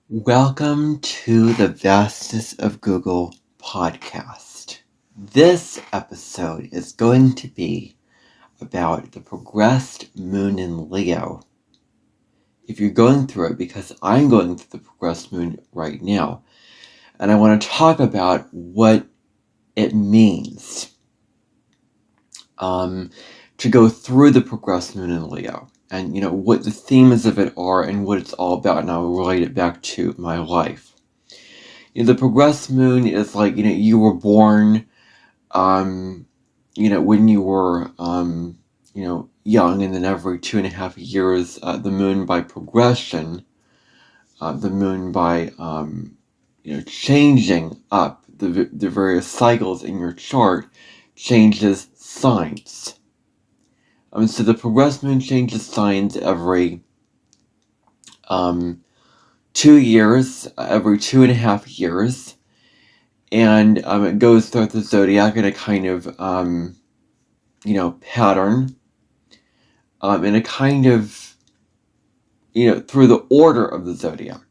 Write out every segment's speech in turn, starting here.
Welcome to the Vastness of Google podcast. This episode is going to be about the progressed moon in Leo. If you're going through it, because I'm going through the progressed moon right now, and I want to talk about what it means to go through the progressed moon in Leo. And, what the themes of it are and what it's all about, and I'll relate it back to my life. The progressed moon is like, you were born, when you were, young, and then every 2.5 years, the moon by progression, the moon by, changing up the various cycles in your chart, changes signs. So the progressed moon changes signs every 2 years, every 2.5 years, and it goes throughout the zodiac in a kind of pattern, in a kind of through the order of the zodiac.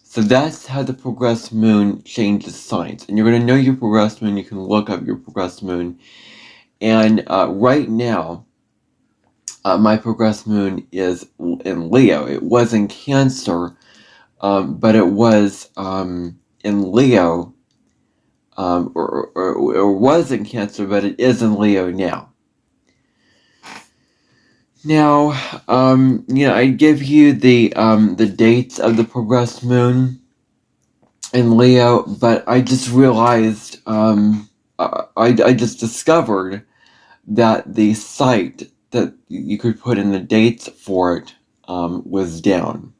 So that's how the progressed moon changes signs, and you're going to know your progressed moon. You can look up your progressed moon. And right now, my progressed moon is in Leo. It was in Cancer, but it was in Leo, or was in Cancer, but it is in Leo now. Now, I give you the dates of the progressed moon in Leo, but I just realized, I just discovered that the site that you could put in the dates for it was down.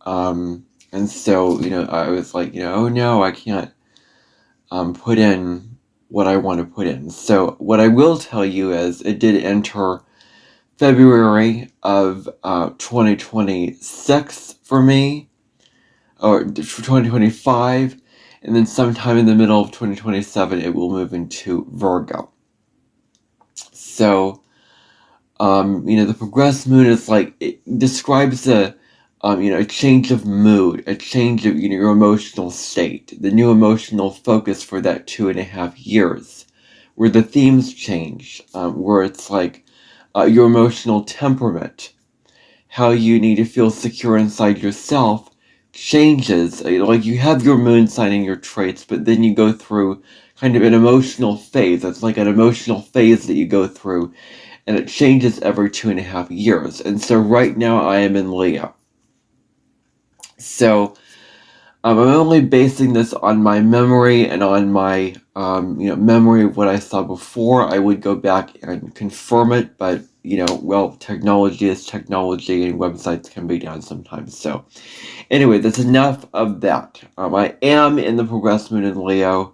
And so, I was like, oh no, I can't put in what I want to put in. So what I will tell you is it did enter February of 2026 for me, or 2025, and then sometime in the middle of 2027 it will move into Virgo. So, the progressed moon is like, it describes a change of mood, a change of, your emotional state, the new emotional focus for that 2.5 years, where the themes change, where it's like your emotional temperament, how you need to feel secure inside yourself changes. Like, you have your moon sign and your traits, but then you go through kind of an emotional phase. It's like an emotional phase that you go through, and it changes every 2.5 years. And so right now I am in Leo. So I'm only basing this on my memory and on my memory of what I saw before. I would go back and confirm it, but technology is technology, and websites can be down sometimes. So anyway, that's enough of that. I am in the progressed moon in Leo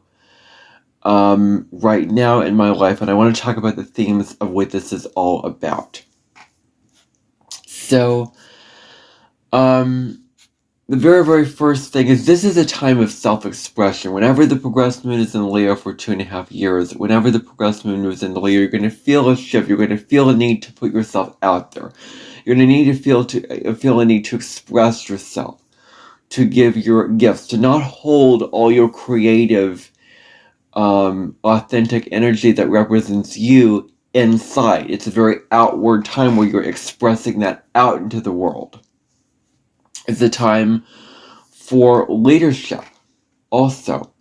right now in my life, and I want to talk about the themes of what this is all about. So, the very, very first thing is, this is a time of self-expression. Whenever the progressed moon is in Leo for 2.5 years, whenever the progressed moon is in Leo, you're going to feel a shift. You're going to feel a need to put yourself out there. You're going to need to feel a need to express yourself, to give your gifts, to not hold all your creative, authentic energy that represents you inside. It's a very outward time where you're expressing that out into the world. It's a time for leadership also.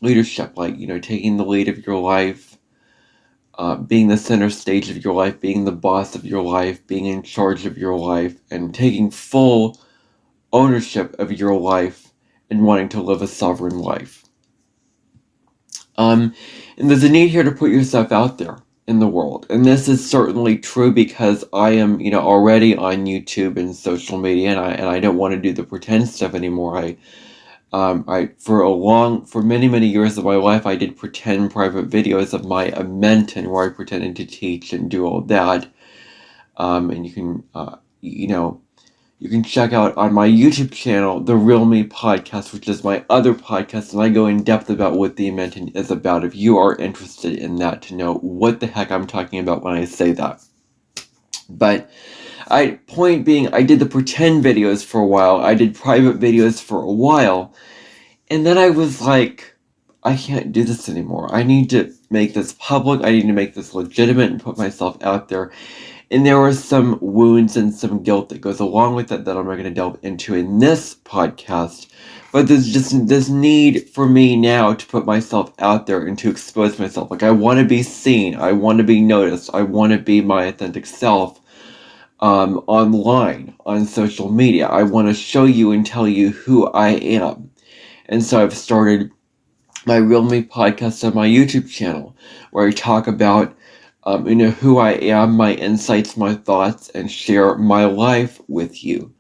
Leadership, like, taking the lead of your life, being the center stage of your life, being the boss of your life, being in charge of your life, and taking full ownership of your life and wanting to live a sovereign life. And there's a need here to put yourself out there in the world. And this is certainly true because I am, already on YouTube and social media, and I don't want to do the pretend stuff anymore. For many, many years of my life, I did pretend private videos of my Menton, where I pretended to teach and do all that. And you can, you can check out on my YouTube channel, The Real Me Podcast, which is my other podcast, and I go in depth about what the Menton is about, if you are interested in that, to know what the heck I'm talking about when I say that. But Point being, I did the pretend videos for a while. I did private videos for a while. And then I was like, I can't do this anymore. I need to make this public. I need to make this legitimate and put myself out there. And there were some wounds and some guilt that goes along with it that I'm not going to delve into in this podcast. But there's just this need for me now to put myself out there and to expose myself. Like, I want to be seen. I want to be noticed. I want to be my authentic self online, on social media. I want to show you and tell you who I am. And so I've started my Real Me podcast on my YouTube channel, where I talk about who I am, my insights, my thoughts, and share my life with you.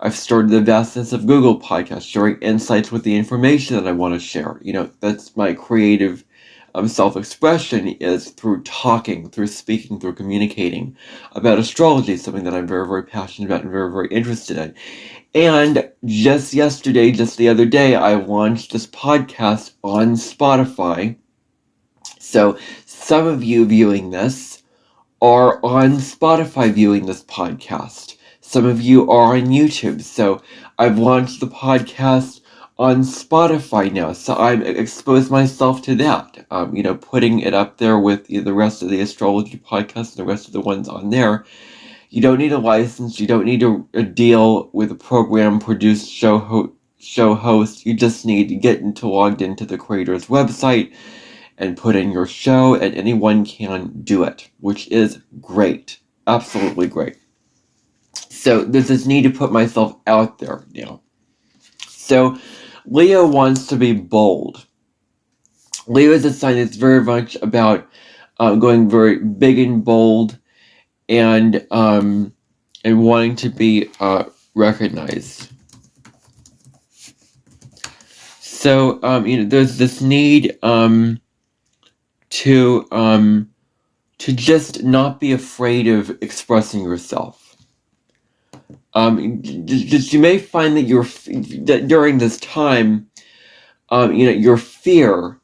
I've started the Vastness of Google podcast, sharing insights with the information that I want to share. That's my creative self-expression, is through talking, through speaking, through communicating about astrology, something that I'm very, very passionate about and very, very interested in. And just the other day, I launched this podcast on Spotify. So some of you viewing this are on Spotify viewing this podcast. Some of you are on YouTube. So I've launched the podcast on Spotify now. So I've exposed myself to that. Putting it up there with the rest of the astrology podcasts and the rest of the ones on there. You don't need a license. You don't need a deal with a program-produced show host. You just need to get logged into the creator's website and put in your show, and anyone can do it, which is great. Absolutely great. So there's this need to put myself out there now. So Leo wants to be bold. Leo is a sign that's very much about going very big and bold, and wanting to be recognized. So there's this need to just not be afraid of expressing yourself. You may find that that during this time, your fear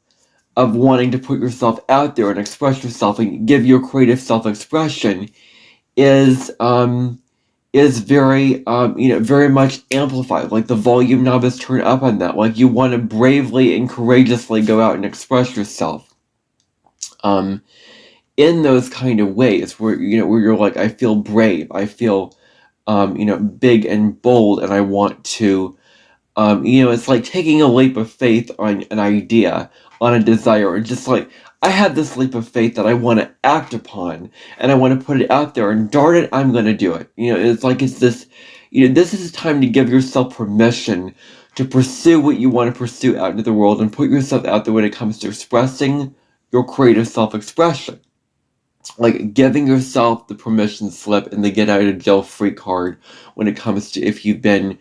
of wanting to put yourself out there and express yourself and give your creative self-expression is very very much amplified. Like, the volume knob is turned up on that. Like, you want to bravely and courageously go out and express yourself in those kind of ways where where you're like, I feel brave, I feel big and bold, and I want to it's like taking a leap of faith on an idea, on a desire, and just like, I have this leap of faith that I want to act upon, and I want to put it out there, and darn it, I'm going to do it. It's like, it's this, this is a time to give yourself permission to pursue what you want to pursue out into the world, and put yourself out there when it comes to expressing your creative self-expression. Like, giving yourself the permission slip and the get out of jail free card when it comes to if you've been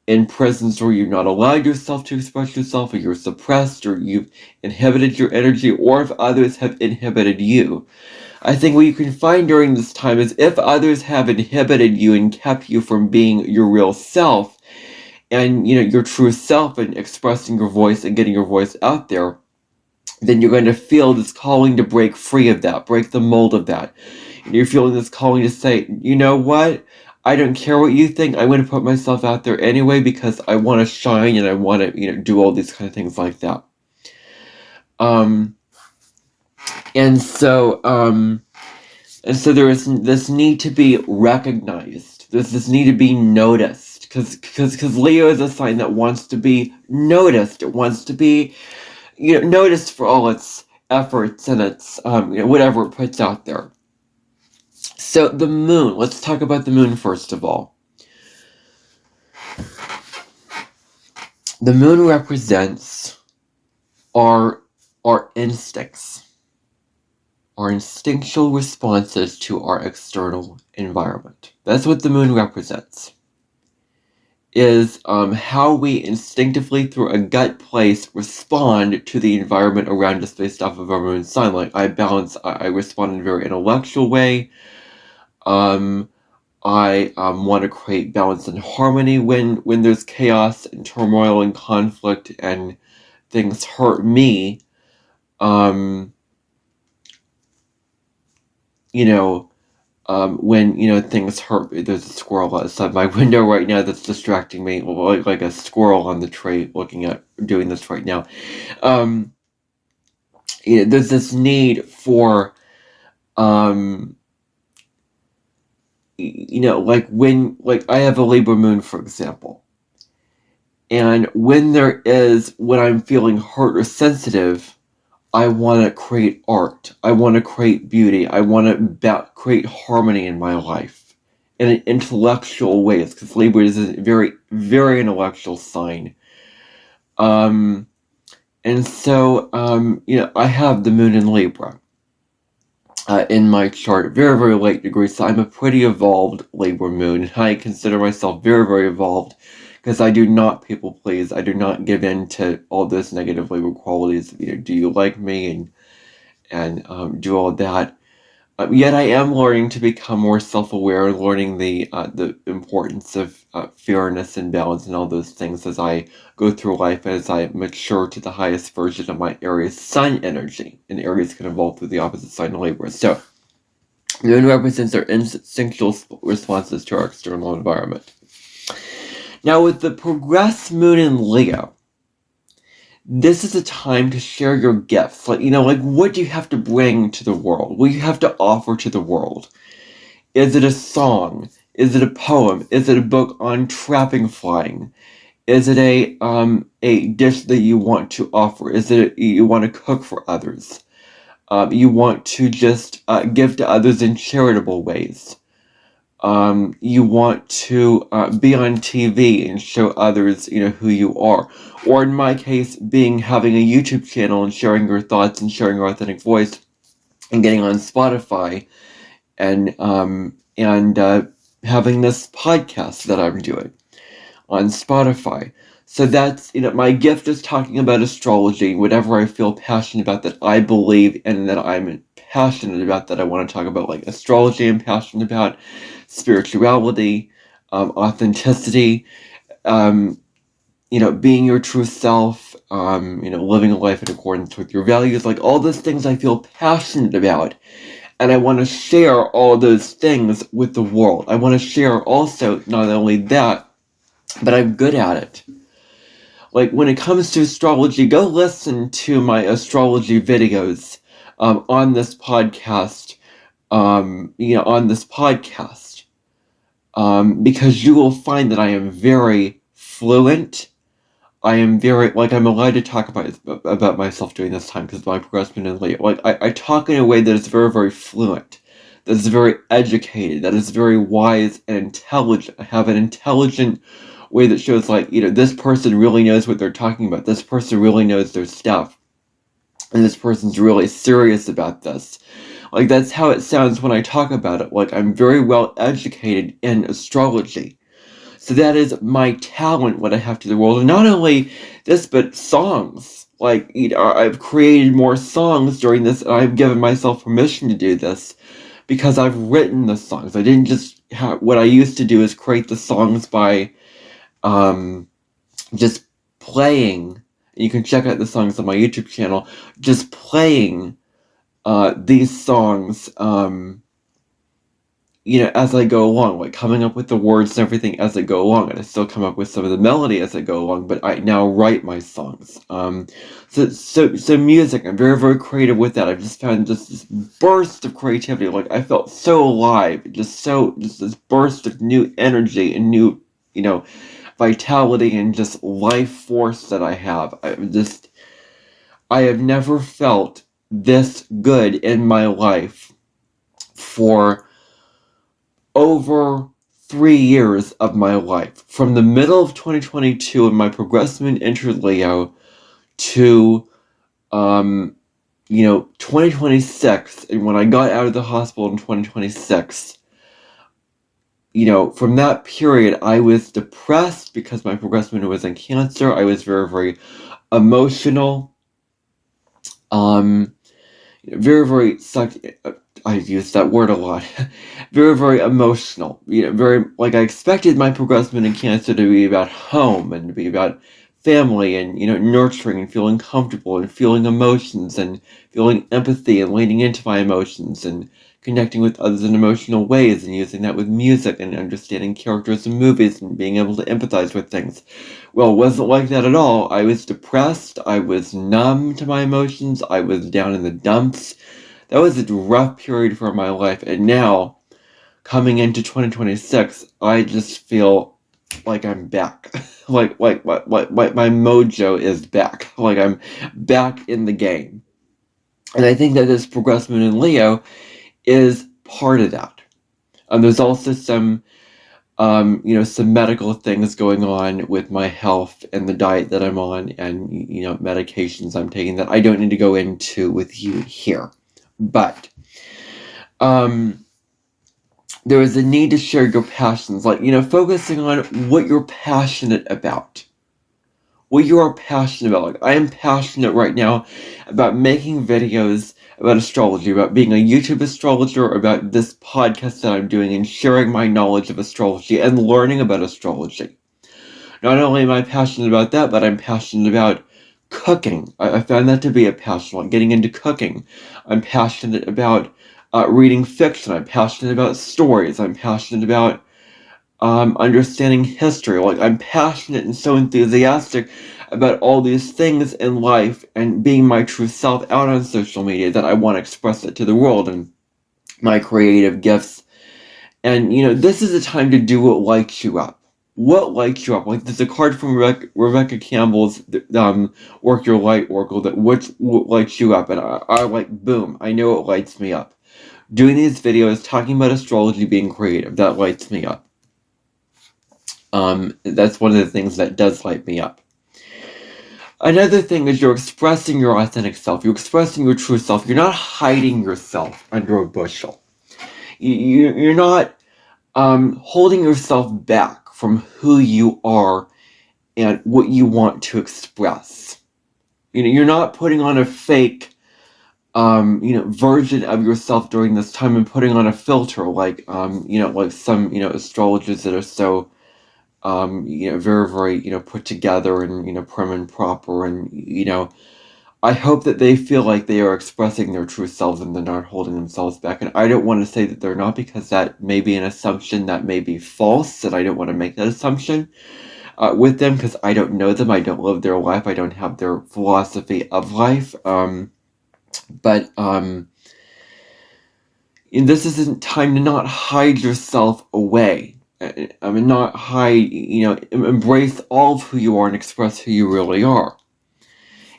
in prisons where you've not allowed yourself to express yourself, or you're suppressed, or you've inhibited your energy, or if others have inhibited you. I think what you can find during this time is, if others have inhibited you and kept you from being your real self, and your true self, and expressing your voice and getting your voice out there, then you're going to feel this calling to break free of that, break the mold of that. And you're feeling this calling to say, you know what? I don't care what you think. I'm going to put myself out there anyway, because I want to shine, and I want to, do all these kind of things like that. And so there is this need to be recognized. There's this need to be noticed, because Leo is a sign that wants to be noticed. It wants to be, noticed for all its efforts and its whatever it puts out there. So the moon, let's talk about the moon first of all. The moon represents our instincts, our instinctual responses to our external environment. That's what the moon represents. Is how we instinctively, through a gut place, respond to the environment around us based off of our moon sign. Like, I respond in a very intellectual way. I want to create balance and harmony when there's chaos and turmoil and conflict and things hurt me. when, things hurt me. There's a squirrel outside my window right now that's distracting me, like a squirrel on the tree doing this right now. There's this need for, like I have a Libra moon, for example. And when I'm feeling hurt or sensitive, I want to create art. I want to create beauty. I want to create harmony in my life in an intellectual ways, because Libra is a very, very intellectual sign. And so, I have the moon in Libra in my chart, very, very late degree. So I'm a pretty evolved Libra moon, and I consider myself very, very evolved, because I do not people please. I do not give in to all those negative Libra qualities. Do you like me, and do all that. Yet I am learning to become more self-aware, learning the importance of fairness and balance and all those things as I go through life, as I mature to the highest version of my Aries Sun energy. And Aries can evolve through the opposite sign of Libra. So, the moon represents our instinctual responses to our external environment. Now, with the progressed moon in Leo, this is a time to share your gifts. Like, what do you have to bring to the world? What do you have to offer to the world? Is it a song? Is it a poem? Is it a book on trapping flying? Is it a dish that you want to offer? Is it you want to cook for others? You want to just give to others in charitable ways? You want to be on TV and show others, who you are. Or in my case, having a YouTube channel and sharing your thoughts and sharing your authentic voice, and getting on Spotify, and having this podcast that I'm doing on Spotify. So that's, my gift is talking about astrology, whatever I feel passionate about, that I believe in, and that I'm passionate about, that I want to talk about. Like astrology, I'm passionate about spirituality, authenticity, being your true self, living a life in accordance with your values, like all those things I feel passionate about. And I want to share all those things with the world. I want to share also, not only that, but I'm good at it. Like when it comes to astrology, go listen to my astrology videos on this podcast, because you will find that I am very fluent. I am very, I'm allowed to talk about myself during this time because of my progression in Leo. Like, I talk in a way that is very, very fluent, that is very educated, that is very wise and intelligent. I have an intelligent way that shows, this person really knows what they're talking about. This person really knows their stuff. And this person's really serious about this. Like, that's how it sounds when I talk about it. Like, I'm very well educated in astrology. So that is my talent, what I have to the world. And not only this, but songs. Like, I've created more songs during this, and I've given myself permission to do this because I've written the songs. I didn't just what I used to do is create the songs by just playing. You can check out the songs on my YouTube channel. Just playing these songs, as I go along, like coming up with the words and everything as I go along, and I still come up with some of the melody as I go along, but I now write my songs. So music, I'm very, very creative with that. I've just found just this burst of creativity. Like, I felt so alive, just this burst of new energy and new, vitality and just life force that I have. I have never felt this good in my life for over 3 years of my life. From the middle of 2022 when my progressive moon entered Leo to 2026, and when I got out of the hospital in 2026, from that period I was depressed because my progressive moon was in Cancer. I was very, very emotional. Very, very I use that word a lot. Very, very emotional. Very, I expected my progressive moon in Cancer to be about home and to be about family and, nurturing and feeling comfortable and feeling emotions and feeling empathy and leaning into my emotions and connecting with others in emotional ways and using that with music and understanding characters in movies and being able to empathize with things. Well, it wasn't like that at all. I was depressed. I was numb to my emotions. I was down in the dumps. That was a rough period for my life. And now, coming into 2026, I just feel like I'm back. like my mojo is back. Like I'm back in the game. And I think that this progressed moon in Leo is part of that. There's also some some medical things going on with my health and the diet that I'm on and, medications I'm taking that I don't need to go into with you here. But, there is a need to share your passions, like, focusing on what you're passionate about. What you are passionate about. Like, I am passionate right now about making videos about astrology, about being a YouTube astrologer, about this podcast that I'm doing and sharing my knowledge of astrology and learning about astrology. Not only am I passionate about that, but I'm passionate about cooking. I found that to be a passion, like getting into cooking. I'm passionate about reading fiction. I'm passionate about stories. I'm passionate about understanding history. Like, I'm passionate and so enthusiastic about all these things in life and being my true self out on social media that I want to express it to the world and my creative gifts. And, this is a time to do what lights you up. What lights you up? Like, there's a card from Rebecca Campbell's Work Your Light Oracle that what lights you up. And I like, boom, I know it lights me up. Doing these videos, talking about astrology, being creative, that lights me up. That's one of the things that does light me up. Another thing is you're expressing your authentic self. You're expressing your true self. You're not hiding yourself under a bushel. You're not holding yourself back from who you are and what you want to express. You're not putting on a fake version of yourself during this time and putting on a filter like like some astrologers that are so very, very, put together and, prim and proper. And, I hope that they feel like they are expressing their true selves and they're not holding themselves back. And I don't want to say that they're not, because that may be an assumption that may be false, and I don't want to make that assumption with them, because I don't know them. I don't live their life. I don't have their philosophy of life. But this isn't time to not hide yourself away. Not hide, embrace all of who you are and express who you really are.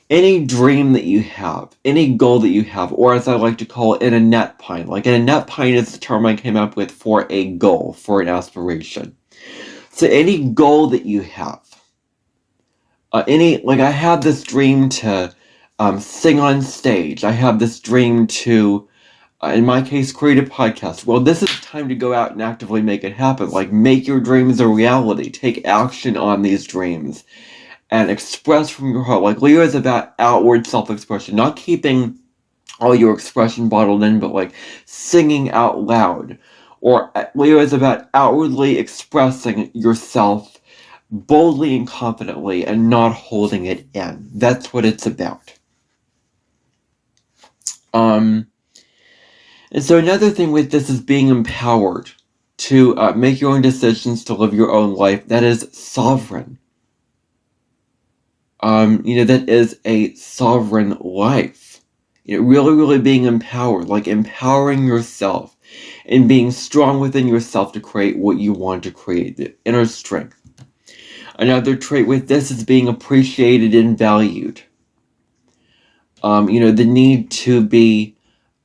Any dream that you have, any goal that you have, or as I like to call it, a net pine. Like, a net pine is the term I came up with for a goal, for an aspiration. So any goal that you have, I have this dream to sing on stage. I have this dream to, in my case, create a podcast. Well, this is time to go out and actively make it happen. Like, make your dreams a reality. Take action on these dreams and express from your heart. Like, Leo is about outward self-expression, not keeping all your expression bottled in, but like singing out loud. Or Leo is about outwardly expressing yourself boldly and confidently and not holding it in. That's what it's about. And so another thing with this is being empowered to make your own decisions, to live your own life. That is sovereign. That is a sovereign life. Really, really being empowered, like empowering yourself and being strong within yourself to create what you want to create, the inner strength. Another trait with this is being appreciated and valued. The need to be,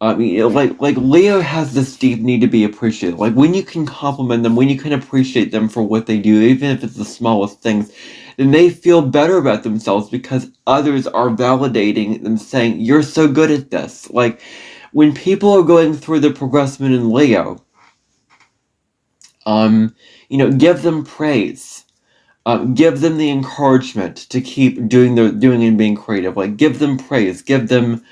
like Leo has this deep need to be appreciated. Like, when you can compliment them, when you can appreciate them for what they do, even if it's the smallest things, then they feel better about themselves because others are validating them, saying, you're so good at this. Like, when people are going through the progressment in Leo, give them praise. Give them the encouragement to keep doing and being creative. Like, give them praise. Give them,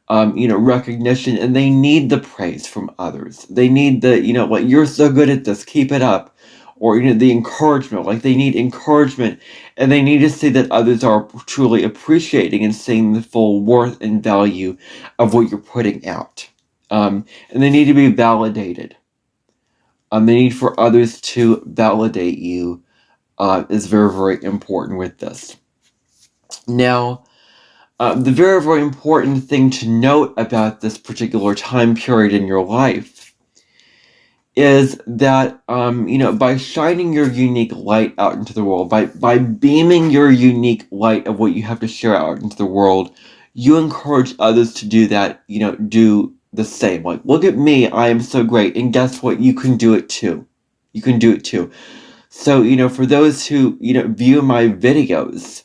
recognition. And they need the praise from others. They need the, like, you're so good at this. Keep it up. Or, the encouragement. Like, they need encouragement. And they need to see that others are truly appreciating and seeing the full worth and value of what you're putting out. And they need to be validated. The need for others to validate you is very, very important with this. Now, the very, very important thing to note about this particular time period in your life is that, by shining your unique light out into the world, by beaming your unique light of what you have to share out into the world, you encourage others to do that, do the same. Like, look at me, I am so great, and guess what? You can do it too. You can do it too. So, for those who, view my videos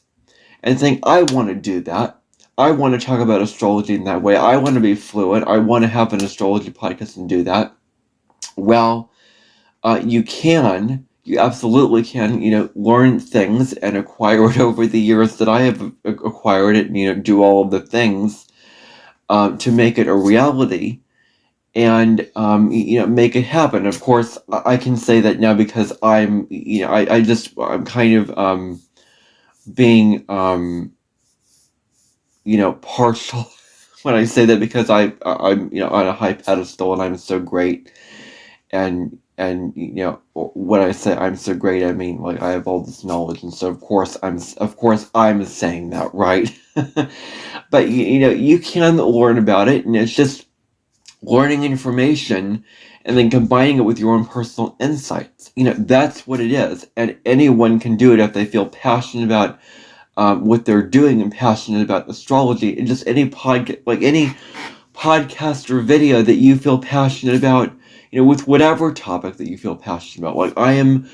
and think, I want to do that, I want to talk about astrology in that way, I want to be fluent, I want to have an astrology podcast and do that, well, you absolutely can, learn things and acquire it over the years that I have acquired it, and, do all of the things to make it a reality and, make it happen. Of course, I can say that now because I'm, I'm kind of being, partial when I say that, because I'm, on a high pedestal and I'm so great. And when I say I'm so great, I mean, like, I have all this knowledge, and so of course I'm saying that, right? But you can learn about it, and it's just learning information and then combining it with your own personal insights. That's what it is, and anyone can do it if they feel passionate about what they're doing and passionate about astrology. And just any podcast or video that you feel passionate about, with whatever topic that you feel passionate about. Like, I am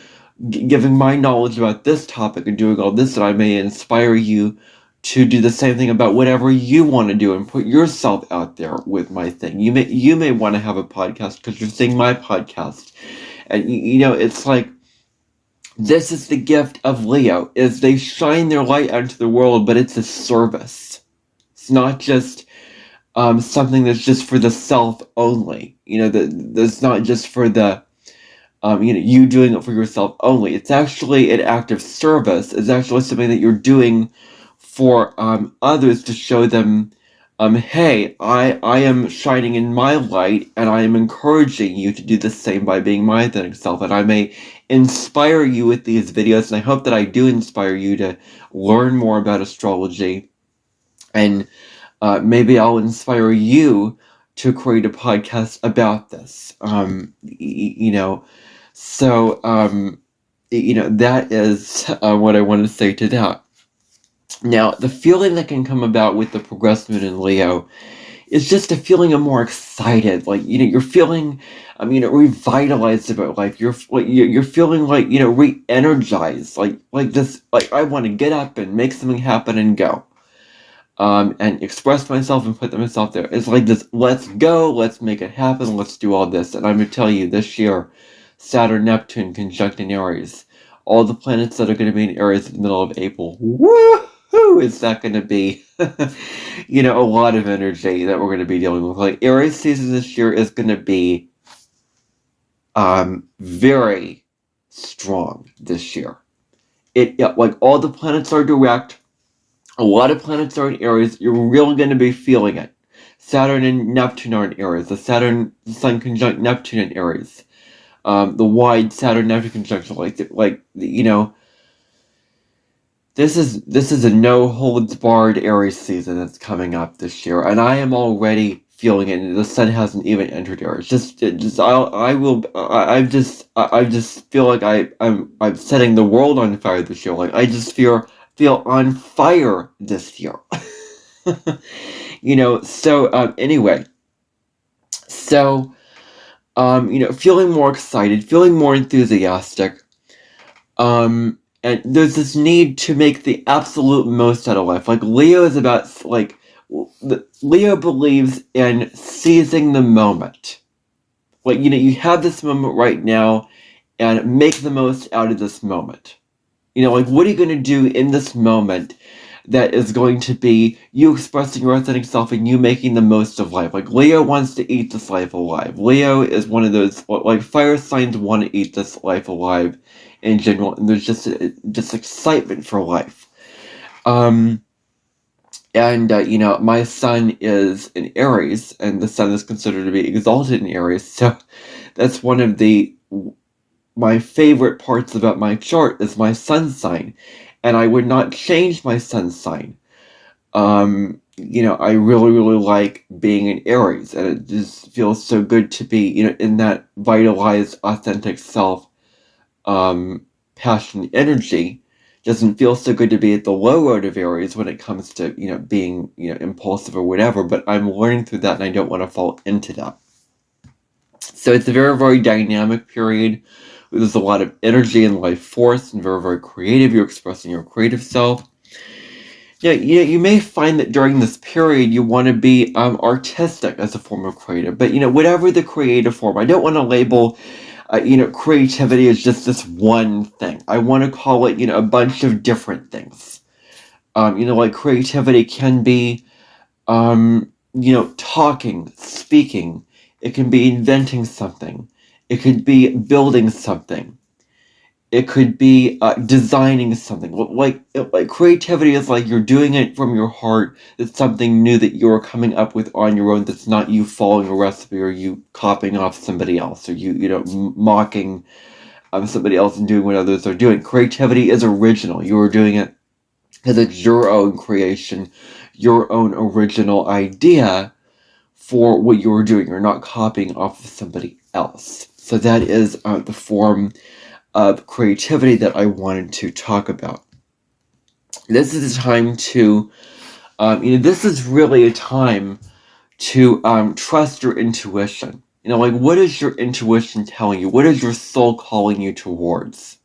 giving my knowledge about this topic and doing all this, that I may inspire you to do the same thing about whatever you want to do and put yourself out there with my thing. You may want to have a podcast because you're seeing my podcast. And, it's like, this is the gift of Leo, is they shine their light out into the world, but it's a service. It's not just something that's just for the self only. That's not just for the, you doing it for yourself only. It's actually an act of service. It's actually something that you're doing for others to show them, hey, I am shining in my light, and I am encouraging you to do the same by being my authentic self. And I may inspire you with these videos, and I hope that I do inspire you to learn more about astrology. And maybe I'll inspire you to create a podcast about this. So, that is what I want to say to that. Now, the feeling that can come about with the progressed moon in Leo is just a feeling of more excited. Like, you're feeling, revitalized about life. You're feeling like, re-energized. Like this, like, I want to get up and make something happen and go. And express myself and put myself there. It's like this, let's go, let's make it happen, let's do all this. And I'm going to tell you, this year, Saturn, Neptune, conjunct in Aries. All the planets that are going to be in Aries in the middle of April. Woohoo! Is that going to be, a lot of energy that we're going to be dealing with. Like, Aries season this year is going to be very strong this year. Like, all the planets are direct. A lot of planets are in Aries. You're really going to be feeling it. Saturn and Neptune are in Aries. The Sun conjunct Neptune in Aries. The wide Saturn-Neptune conjunction, this is a no-holds-barred Aries season that's coming up this year, and I am already feeling it. And the Sun hasn't even entered Aries. I just feel like I'm setting the world on fire this year. Like, I just feel on fire this year. Anyway, so, feeling more excited, feeling more enthusiastic, and there's this need to make the absolute most out of life. Like, Leo is about, Leo believes in seizing the moment. Like, you have this moment right now, and make the most out of this moment. What are you going to do in this moment that is going to be you expressing your authentic self and you making the most of life? Like, Leo wants to eat this life alive. Leo is one of those, fire signs want to eat this life alive in general, and there's just excitement for life. And, my sun is in Aries, and the sun is considered to be exalted in Aries. So that's one of my favorite parts about my chart is my sun sign. And I would not change my sun sign. I really, really like being in Aries, and it just feels so good to be, in that vitalized, authentic self, passion, energy. Doesn't feel so good to be at the low road of Aries when it comes to, being, impulsive or whatever, but I'm learning through that and I don't want to fall into that. So it's a very, very dynamic period. There's a lot of energy and life force and very, very creative. You're expressing your creative self. Yeah, you may find that during this period you want to be artistic as a form of creative, but whatever the creative form, I don't want to label creativity is just this one thing. I want to call it, a bunch of different things. Like creativity can be, talking, speaking. It can be inventing something. It could be building something. It could be designing something. Like creativity is like you're doing it from your heart. It's something new that you're coming up with on your own. That's not you following a recipe or you copying off somebody else or mocking somebody else and doing what others are doing. Creativity is original. You are doing it because it's your own creation, your own original idea for what you're doing. You're not copying off of somebody else. So that is the form of creativity that I wanted to talk about. This is a time to, this is really a time to trust your intuition. Like what is your intuition telling you? What is your soul calling you towards?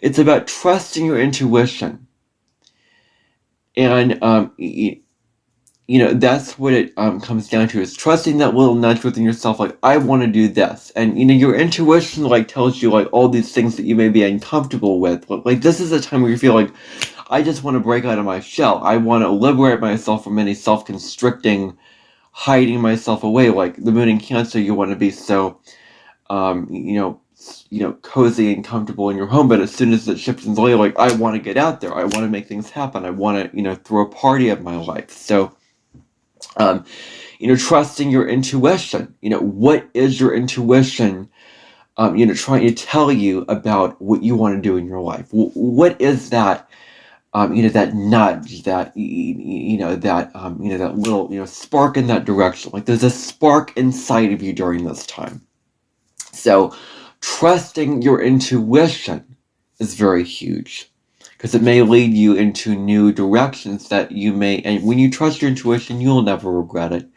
It's about trusting your intuition. And, that's what it comes down to, is trusting that little nudge within yourself, like, I want to do this. And, your intuition, like, tells you, like, all these things that you may be uncomfortable with. Like, this is a time where you feel like, I just want to break out of my shell. I want to liberate myself from any self-constricting, hiding myself away. Like, the moon in Cancer, you want to be so, cozy and comfortable in your home, but as soon as it shifts into Leo, like, I want to get out there. I want to make things happen. I want to, throw a party of my life. So, trusting your intuition. What is your intuition, trying to tell you about what you want to do in your life? What is that, that nudge, that, that little, spark in that direction? Like there's a spark inside of you during this time. So trusting your intuition is very huge, because it may lead you into new directions that you may, and when you trust your intuition, you'll never regret it.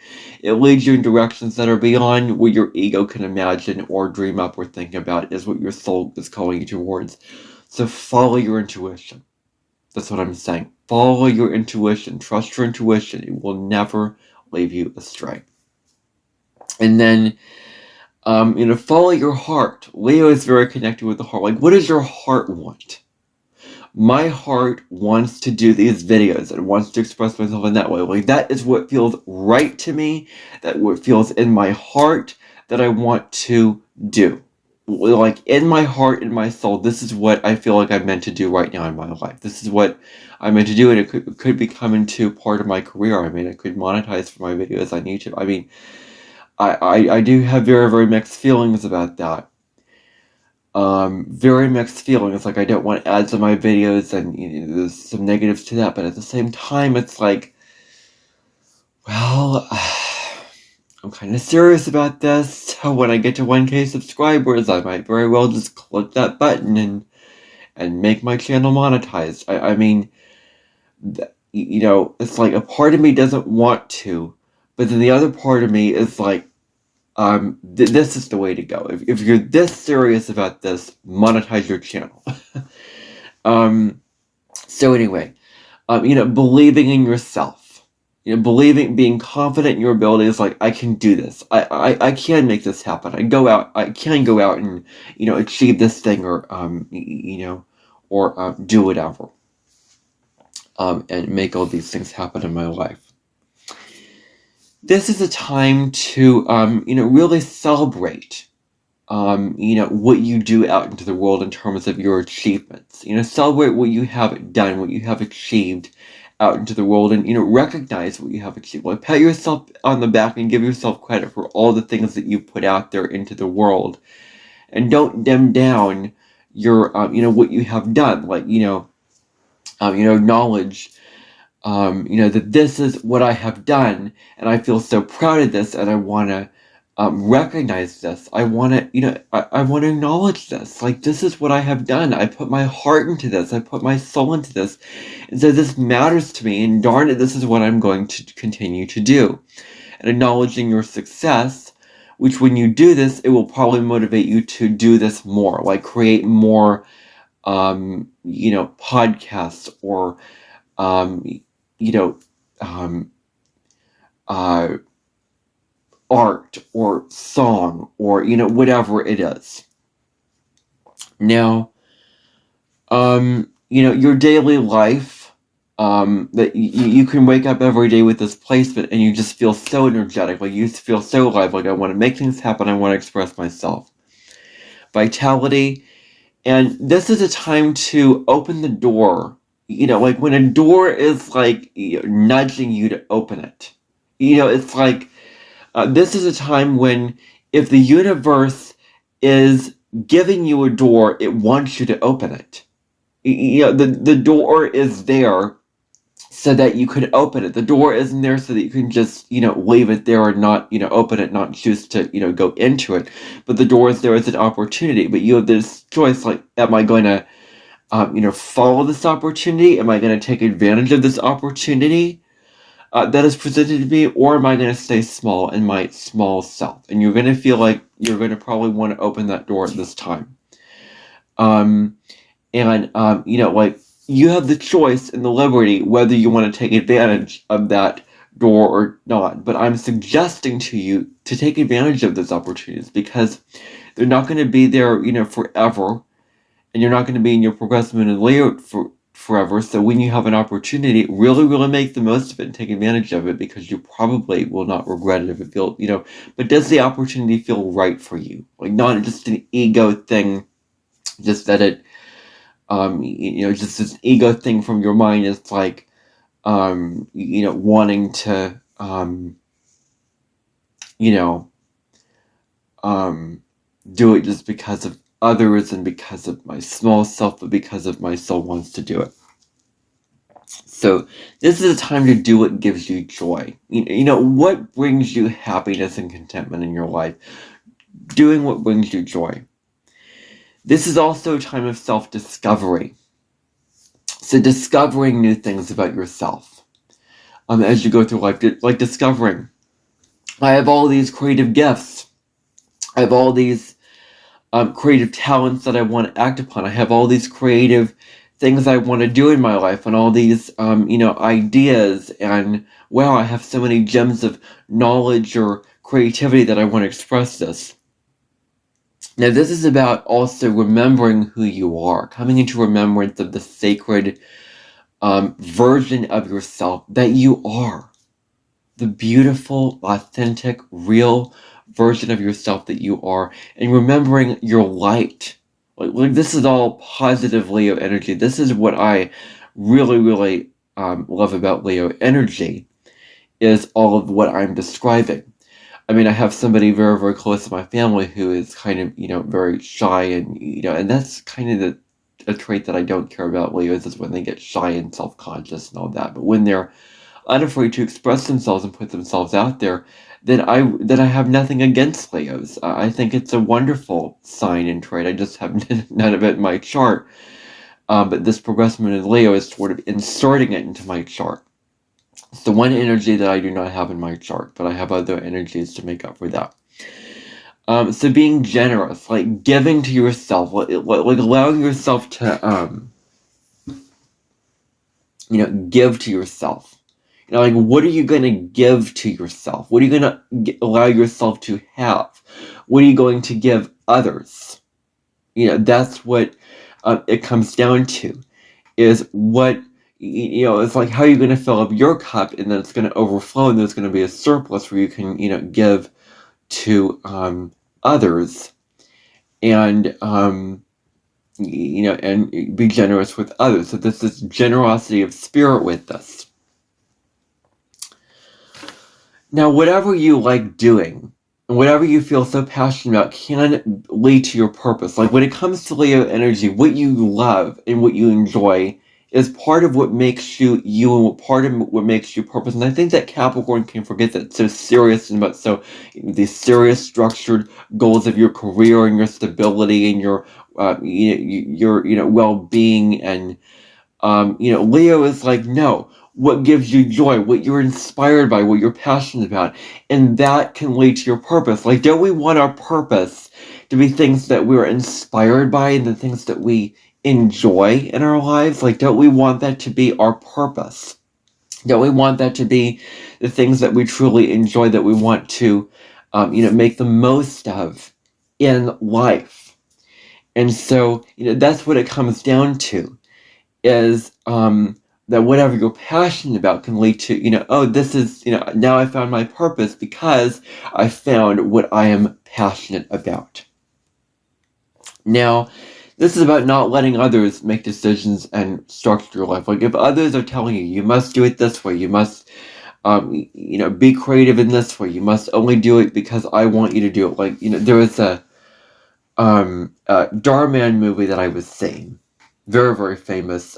It leads you in directions that are beyond what your ego can imagine or dream up or think about, is what your soul is calling you towards. So follow your intuition. That's what I'm saying. Follow your intuition. Trust your intuition. It will never leave you astray. And then, follow your heart. Leo is very connected with the heart. Like, what does your heart want? My heart wants to do these videos and wants to express myself in that way. Like, that is what feels right to me. That what feels in my heart that I want to do. Like, in my heart, in my soul, this is what I feel like I'm meant to do right now in my life. This is what I'm meant to do, and it could become into part of my career. I mean, I could monetize for my videos on YouTube. I mean, I do have very, very mixed feelings about that. Very mixed feelings. Like, I don't want ads on my videos, and there's some negatives to that, but at the same time, it's like, well, I'm kind of serious about this, so when I get to 1K subscribers, I might very well just click that button and make my channel monetized. I mean, it's like a part of me doesn't want to, but then the other part of me is like, this is the way to go. If you're this serious about this, monetize your channel. So anyway, believing in yourself. Being confident in your abilities, like, I can do this. I can make this happen. I can go out and, achieve this thing, or, do whatever. And make all these things happen in my life. This is a time to, really celebrate, what you do out into the world in terms of your achievements. Celebrate what you have done, what you have achieved out into the world and, recognize what you have achieved. Like, pat yourself on the back and give yourself credit for all the things that you put out there into the world. And don't dim down your, what you have done. Like, acknowledge, that this is what I have done, and I feel so proud of this, and I want to recognize this. I want to, I want to acknowledge this. Like, this is what I have done. I put my heart into this. I put my soul into this. And so this matters to me, and darn it, this is what I'm going to continue to do. And acknowledging your success, which when you do this, it will probably motivate you to do this more, like create more, podcasts or, art or song or, whatever it is. Now, your daily life, that you can wake up every day with this placement and you just feel so energetic, like you feel so alive, like I want to make things happen, I want to express myself. Vitality, and this is a time to open the door, like when a door is like nudging you to open it. It's like, this is a time when if the universe is giving you a door, it wants you to open it. The door is there so that you can open it. The door isn't there so that you can just, leave it there and not, open it, not choose to, go into it. But the door is there as an opportunity. But you have this choice, like, am I going to, follow this opportunity? Am I going to take advantage of this opportunity that is presented to me? Or am I going to stay small in my small self? And you're going to feel like you're going to probably want to open that door at this time. Like, you have the choice and the liberty whether you want to take advantage of that door or not. But I'm suggesting to you to take advantage of those opportunities because they're not going to be there, forever. And you're not going to be in your progressive moon and Leo forever. So when you have an opportunity, really, really make the most of it and take advantage of it because you probably will not regret it if it feels, but does the opportunity feel right for you? Like, not just an ego thing, just that it, just this ego thing from your mind is like, wanting to, do it just because of others and because of my small self, but because of my soul wants to do it. So this is a time to do what gives you joy. What brings you happiness and contentment in your life? Doing what brings you joy. This is also a time of self-discovery. So discovering new things about yourself. As you go through life, like discovering, I have all these creative gifts. I have all these creative talents that I want to act upon. I have all these creative things I want to do in my life and all these, ideas. And wow, I have so many gems of knowledge or creativity that I want to express this. Now, this is about also remembering who you are, coming into remembrance of the sacred version of yourself that you are. The beautiful, authentic, real version of yourself that you are, and remembering your light. Like this is all positive Leo energy. This is what I really, really love about Leo energy, is all of what I'm describing. I mean, I have somebody very, very close to my family who is kind of, very shy and, and that's kind of a trait that I don't care about Leos, is when they get shy and self-conscious and all that. But when they're unafraid to express themselves and put themselves out there, then I have nothing against Leos. I think it's a wonderful sign and trait. I just have none of it in my chart. But this progressive moon in Leo is sort of inserting it into my chart. It's the one energy that I do not have in my chart, but I have other energies to make up for that. So being generous, like giving to yourself, like allowing yourself to, give to yourself. Like, what are you going to give to yourself? What are you going to allow yourself to have? What are you going to give others? That's what it comes down to, is what, it's like, how are you going to fill up your cup, and then it's going to overflow, and there's going to be a surplus where you can, give to others, and, and be generous with others. So this is generosity of spirit with this. Now, whatever you like doing, and whatever you feel so passionate about can lead to your purpose. Like when it comes to Leo energy, what you love and what you enjoy is part of what makes you you and part of what makes you purpose. And I think that Capricorn can forget that. So serious and about so these serious structured goals of your career and your stability and your well-being and Leo is like, no, what gives you joy, what you're inspired by, what you're passionate about, and that can lead to your purpose. Like, don't we want our purpose to be things that we're inspired by and the things that we enjoy in our lives? Like, don't we want that to be our purpose? Don't we want that to be the things that we truly enjoy, that we want to, make the most of in life? And so, that's what it comes down to is that whatever you're passionate about can lead to, oh, this is, now I found my purpose because I found what I am passionate about. Now, this is about not letting others make decisions and structure your life. Like if others are telling you, you must do it this way, you must, be creative in this way, you must only do it because I want you to do it. Like, there was a Darman movie that I was seeing. Very, very famous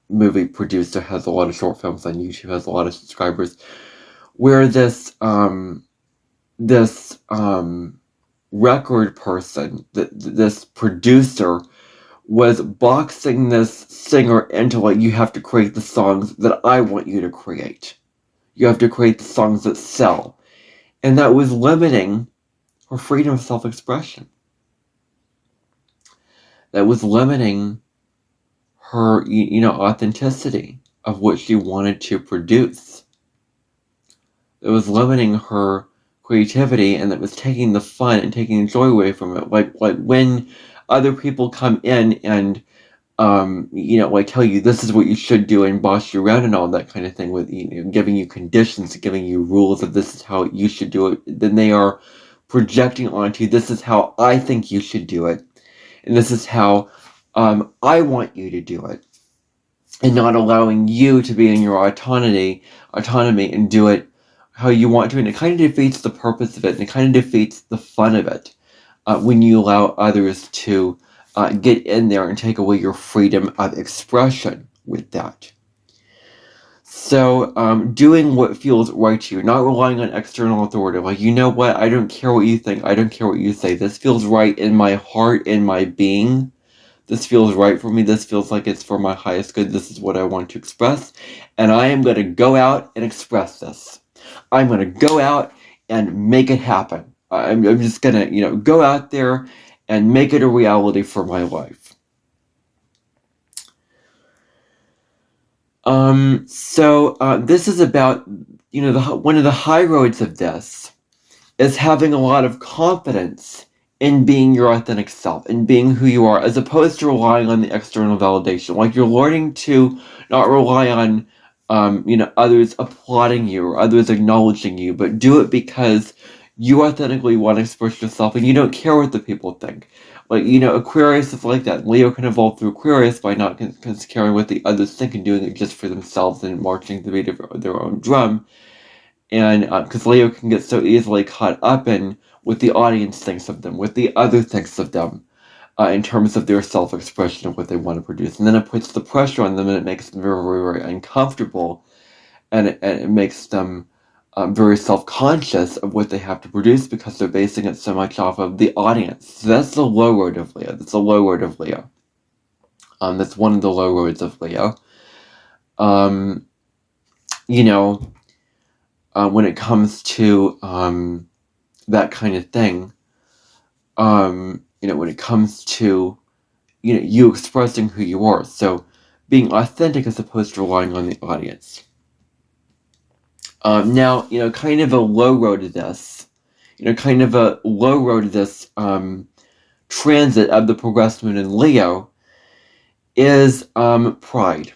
movie producer, has a lot of short films on YouTube, has a lot of subscribers, where this record person, this producer, was boxing this singer into like, you have to create the songs that I want you to create. You have to create the songs that sell. And that was limiting her freedom of self-expression. That was limiting her, authenticity of what she wanted to produce. It was limiting her creativity, and that was taking the fun and taking the joy away from it. Like when other people come in and, tell you this is what you should do and boss you around and all that kind of thing, with giving you conditions, giving you rules of this is how you should do it, then they are projecting onto you, this is how I think you should do it, and this is how I want you to do it, and not allowing you to be in your autonomy and do it how you want to. And it kind of defeats the purpose of it, and it kind of defeats the fun of it when you allow others to get in there and take away your freedom of expression with that. So doing what feels right to you, not relying on external authority. Like, you know what, I don't care what you think, I don't care what you say, this feels right in my heart, in my being. This feels right for me. This feels like it's for my highest good. This is what I want to express. And I am going to go out and express this. I'm going to go out and make it happen. I'm just going to, go out there and make it a reality for my life. This is about, one of the high roads of this is having a lot of confidence in being your authentic self, in being who you are, as opposed to relying on the external validation. Like, you're learning to not rely on, others applauding you or others acknowledging you, but do it because you authentically want to express yourself and you don't care what the people think. Like, Aquarius is like that. Leo can evolve through Aquarius by not caring what the others think and doing it just for themselves and marching to the beat of their own drum. And because Leo can get so easily caught up in what the audience thinks of them, what the other thinks of them, in terms of their self-expression of what they want to produce. And then it puts the pressure on them, and it makes them very, very, very uncomfortable, and it makes them very self-conscious of what they have to produce because they're basing it so much off of the audience. So that's the low road of Leo. That's the low road of Leo. That's one of the low roads of Leo. When it comes to that kind of thing, when it comes to, you expressing who you are. So being authentic as opposed to relying on the audience. Now, kind of a low road to this, transit of the progressed moon in Leo is pride.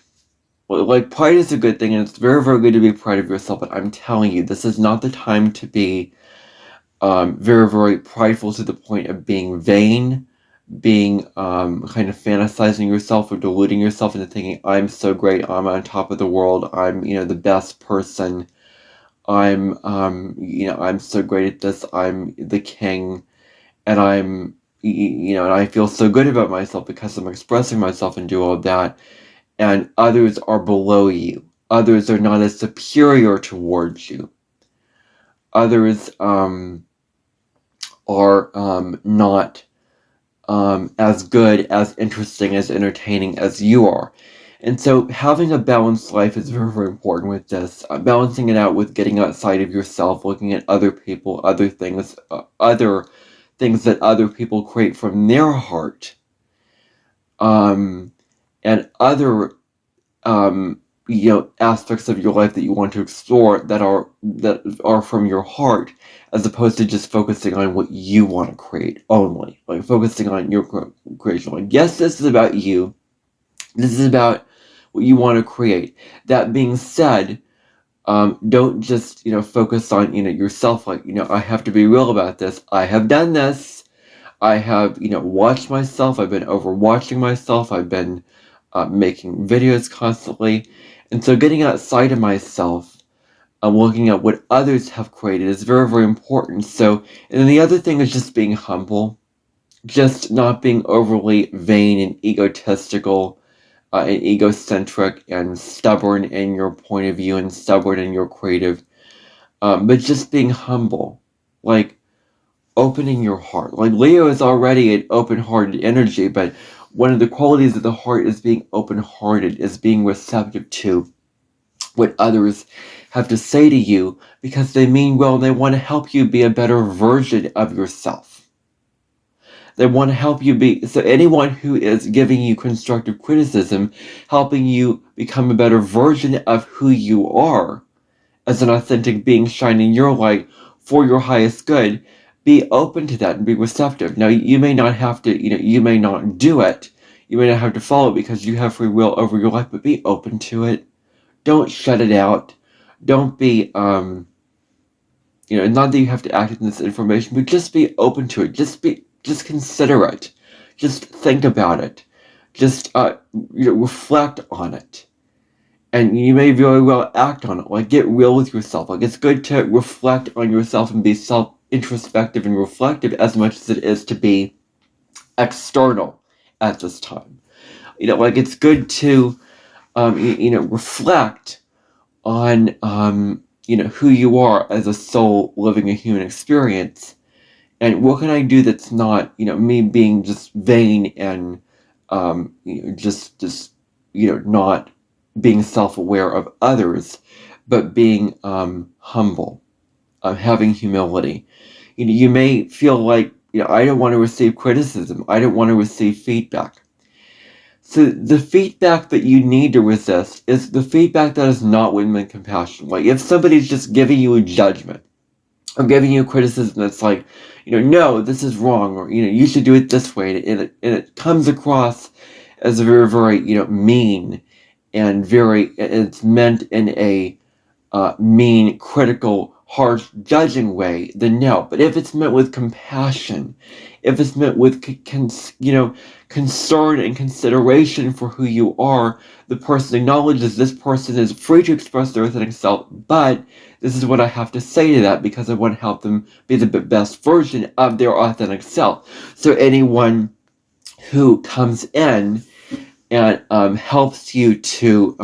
Like, pride is a good thing, and it's very, very good to be proud of yourself, but I'm telling you, this is not the time to be very, very prideful to the point of being vain, being kind of fantasizing yourself or deluding yourself into thinking, I'm so great, I'm on top of the world, I'm, the best person, I'm so great at this, I'm the king, and and I feel so good about myself because I'm expressing myself and do all of that, and others are below you. Others are not as superior towards you. Others are not as good, as interesting, as entertaining as you are. And so having a balanced life is very, very important with this. Balancing it out with getting outside of yourself, looking at other people, other things that other people create from their heart, and other aspects of your life that you want to explore that are from your heart, as opposed to just focusing on what you want to create only, like focusing on your creation. Like, yes, this is about you. This is about what you want to create. That being said, don't just focus on yourself. Like, I have to be real about this. I have done this. I have watched myself. I've been overwatching myself. I've been making videos constantly. And so getting outside of myself, looking at what others have created is very, very important. So, and then the other thing is just being humble, just not being overly vain and egotistical, and egocentric and stubborn in your point of view and stubborn in your creative, but just being humble, like opening your heart. Like Leo is already an open-hearted energy, but one of the qualities of the heart is being open-hearted, is being receptive to what others have to say to you, because they mean well and they want to help you be a better version of yourself. They want to help you be, so anyone who is giving you constructive criticism, helping you become a better version of who you are as an authentic being shining your light for your highest good, be open to that and be receptive. Now, you may not have to, you may not do it. You may not have to follow it because you have free will over your life, but be open to it. Don't shut it out. Don't be, not that you have to act on this information, but just be open to it. Just consider it. Just think about it. Just, reflect on it. And you may very well act on it. Like, get real with yourself. Like, it's good to reflect on yourself and be self-introspective and reflective as much as it is to be external at this time. Like, it's good to, reflect on, who you are as a soul living a human experience. And what can I do that's not, me being just vain and, not being self-aware of others, but being humble, having humility. You may feel like, I don't want to receive criticism. I don't want to receive feedback. So the feedback that you need to resist is the feedback that is not with compassion. Like, if somebody's just giving you a judgment, or giving you criticism that's like, no, this is wrong, or, you should do it this way, and it comes across as very, very, mean, and it's meant in a mean, critical, harsh, judging way, then no. But if it's meant with compassion, if it's meant with concern and consideration for who you are, the person acknowledges this person is free to express their authentic self, but this is what I have to say to that because I want to help them be the best version of their authentic self. So anyone who comes in and helps you to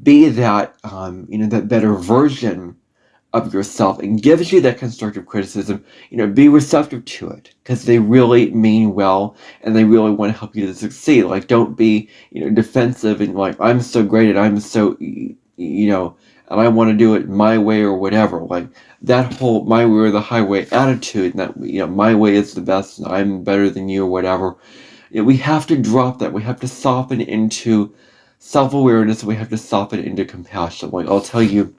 be that that better version of yourself and gives you that constructive criticism, be receptive to it, because they really mean well and they really want to help you to succeed. Like, don't be defensive and like, I'm so great and I'm so and I want to do it my way or whatever. Like, that whole my way or the highway attitude, and that my way is the best and I'm better than you or whatever. We have to drop that. We have to soften into self-awareness. We have to soften into compassion. Like, I'll tell you,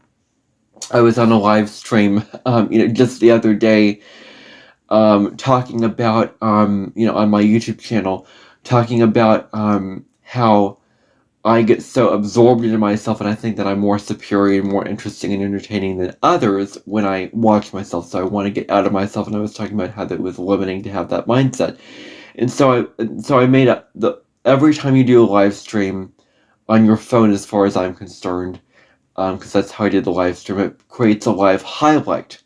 I was on a live stream, just the other day, talking about, on my YouTube channel, talking about how I get so absorbed into myself, and I think that I'm more superior and more interesting and entertaining than others when I watch myself. So I want to get out of myself, and I was talking about how that was limiting to have that mindset. And so I made every time you do a live stream on your phone, as far as I'm concerned, because that's how I did the live stream. It creates a live highlight.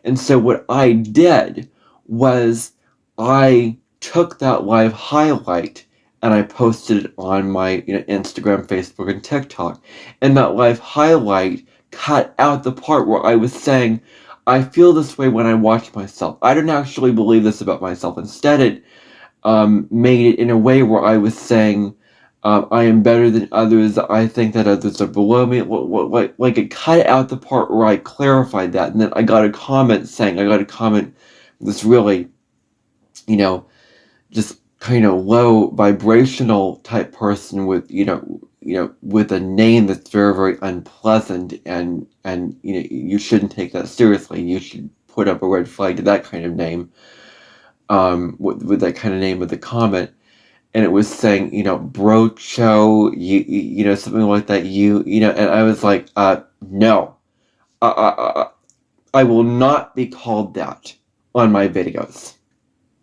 And so what I did was I took that live highlight and I posted it on my Instagram, Facebook, and TikTok. And that live highlight cut out the part where I was saying, I feel this way when I watch myself. I don't actually believe this about myself. Instead, it made it in a way where I was saying, I am better than others. I think that others are below me. Like it cut out the part where I clarified that, and then I got a comment this really, just kind of low vibrational type person with with a name that's very, very unpleasant, and you shouldn't take that seriously. You should put up a red flag to that kind of name, with that kind of name with the comment. And it was saying, brocho, something like that, and I was like, no, I will not be called that on my videos.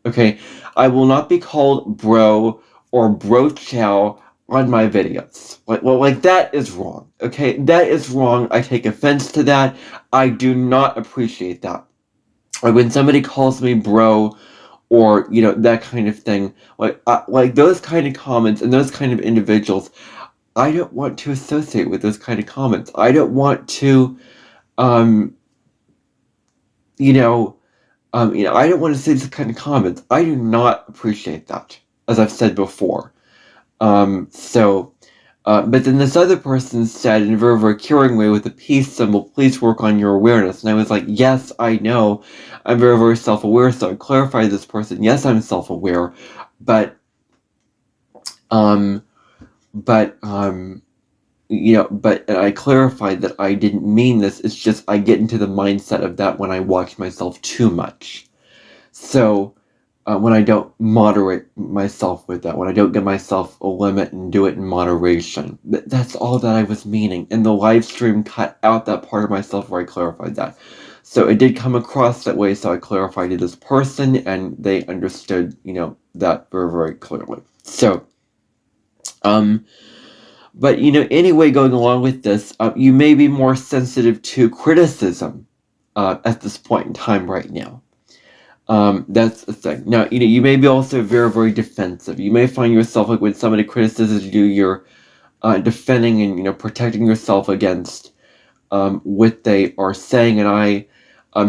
Okay, I will not be called bro or brochow on my videos. Like that is wrong. Okay, that is wrong. I take offense to that. I do not appreciate that. Like when somebody calls me bro, or that kind of thing, like those kind of comments and those kind of individuals, I don't want to associate with those kind of comments. I don't want to, I don't want to say those kind of comments. I do not appreciate that, as I've said before. But then this other person said in a very, very caring way with a peace symbol, please work on your awareness. And I was like, yes, I know. I'm very, very self-aware. So I clarified this person. Yes, I'm self-aware. But and I clarified that I didn't mean this. It's just I get into the mindset of that when I watch myself too much. So when I don't moderate myself with that, when I don't give myself a limit and do it in moderation. That's all that I was meaning. And the live stream cut out that part of myself where I clarified that. So it did come across that way, so I clarified to this person, and they understood, that very, very clearly. So, but, anyway, going along with this, you may be more sensitive to criticism at this point in time right now. That's the thing. Now, you may be also very, very defensive. You may find yourself, like, when somebody criticizes you, you're defending and, protecting yourself against what they are saying. And I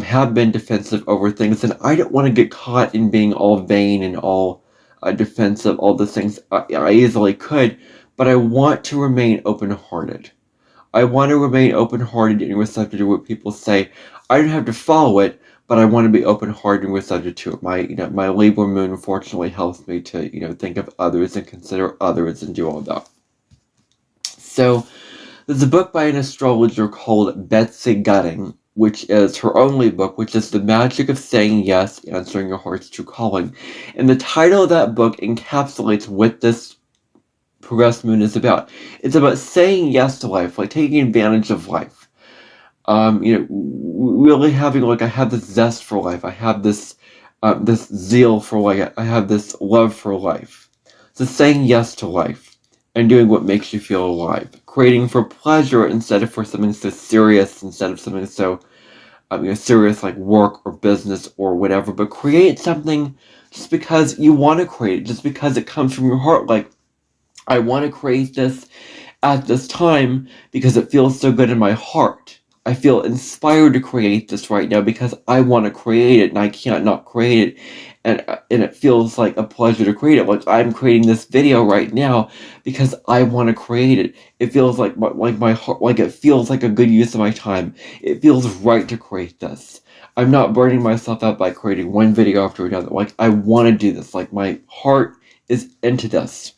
have been defensive over things, and I don't want to get caught in being all vain and all defensive, all the things I easily could, but I want to remain open-hearted. I want to remain open-hearted and receptive to what people say. I don't have to follow it, but I want to be open-hearted and receptive to it. My Libra moon unfortunately helps me to, think of others and consider others and do all that. So, there's a book by an astrologer called Betsy Gutting, which is her only book, which is The Magic of Saying Yes, Answering Your Heart's True Calling. And the title of that book encapsulates what this progressed moon is about. It's about saying yes to life, like taking advantage of life. Really having, like, I have this zest for life. I have this zeal for life. I have this love for life. So saying yes to life and doing what makes you feel alive. Creating for pleasure instead of for something so serious, instead of something so serious like work or business or whatever. But create something just because you want to create it, just because it comes from your heart. Like, I want to create this at this time because it feels so good in my heart. I feel inspired to create this right now because I want to create it and I can't not create it. And it feels like a pleasure to create it. Like, I'm creating this video right now because I want to create it. It feels like my heart, like it feels like a good use of my time. It feels right to create this. I'm not burning myself out by creating one video after another. Like, I want to do this. Like, my heart is into this.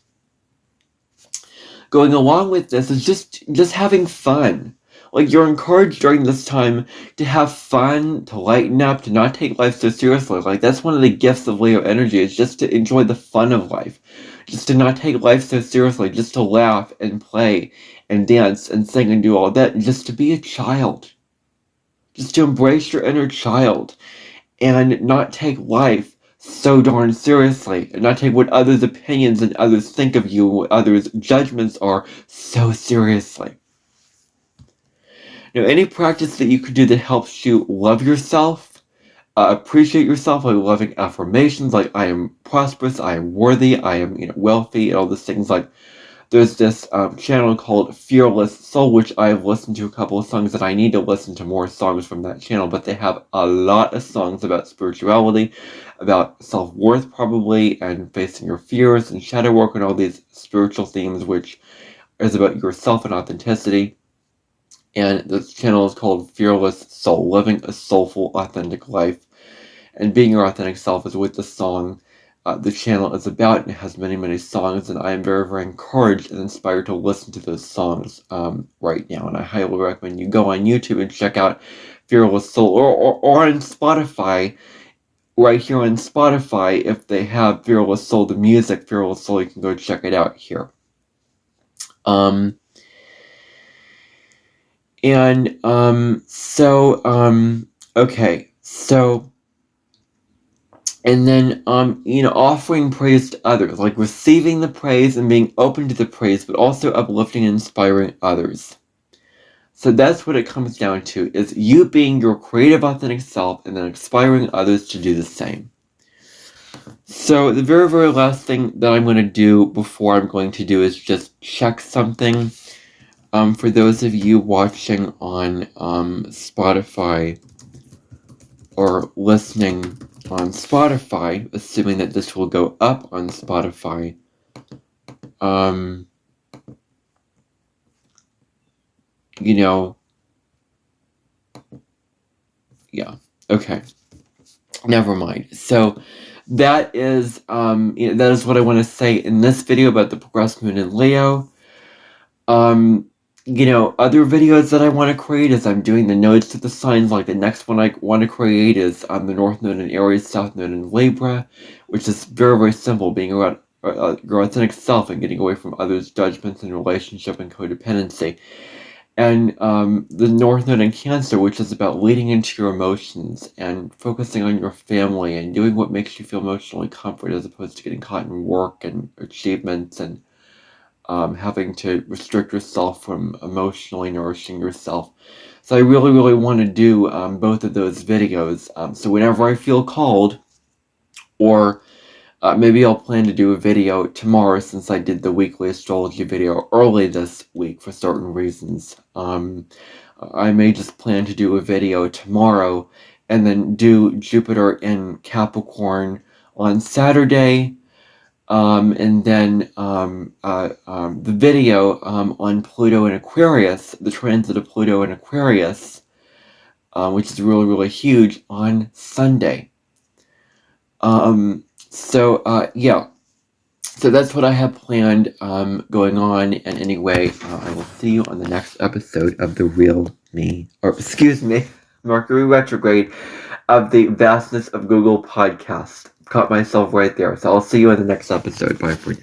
Going along with this is just having fun. Like, you're encouraged during this time to have fun, to lighten up, to not take life so seriously. Like, that's one of the gifts of Leo energy, is just to enjoy the fun of life. Just to not take life so seriously, just to laugh and play and dance and sing and do all that, just to be a child. Just to embrace your inner child and not take life so darn seriously, and not take what others' opinions and others think of you, what others' judgments are, so seriously. Any practice that you can do that helps you love yourself, appreciate yourself, like loving affirmations, like I am prosperous, I am worthy, I am wealthy, and all those things. Like there's this channel called Fearless Soul, which I've listened to a couple of songs, and I need to listen to more songs from that channel, but they have a lot of songs about spirituality, about self-worth probably, and facing your fears, and shadow work, and all these spiritual themes, which is about yourself and authenticity. And this channel is called Fearless Soul, Living a Soulful, Authentic Life. And being your authentic self is what the song, the channel is about, and it has many, many songs, and I am very, very encouraged and inspired to listen to those songs right now. And I highly recommend you go on YouTube and check out Fearless Soul, or on Spotify, right here on Spotify, if they have Fearless Soul, the music Fearless Soul, you can go check it out here. Okay, so, and then, offering praise to others, like receiving the praise and being open to the praise, but also uplifting and inspiring others. So that's what it comes down to, is you being your creative, authentic self, and then inspiring others to do the same. So the very, very last thing that I'm going to do before I'm going to do is just check something. For those of you watching on Spotify or listening on Spotify, assuming that this will go up on Spotify, yeah, okay, never mind. So that is, that is what I want to say in this video about the progressed moon in Leo. Other videos that I want to create is I'm doing the nodes to the signs. Like the next one I want to create is the North Node in Aries, South Node in Libra, which is very, very simple, being around your authentic self and getting away from others' judgments and relationship and codependency. And the North Node in Cancer, which is about leading into your emotions and focusing on your family and doing what makes you feel emotionally comfort, as opposed to getting caught in work and achievements and having to restrict yourself from emotionally nourishing yourself. So I really, really want to do both of those videos. So whenever I feel called, or maybe I'll plan to do a video tomorrow, since I did the weekly astrology video early this week for certain reasons. I may just plan to do a video tomorrow and then do Jupiter in Capricorn on Saturday. And then the video on Pluto and Aquarius, the transit of Pluto and Aquarius, which is really, really huge, on Sunday. Yeah. So that's what I have planned going on. And anyway, I will see you on the next episode of The Real Me, or excuse me, Mercury retrograde, of the Vastness of Google podcast. Caught myself right there. So I'll see you in the next episode. Bye for now.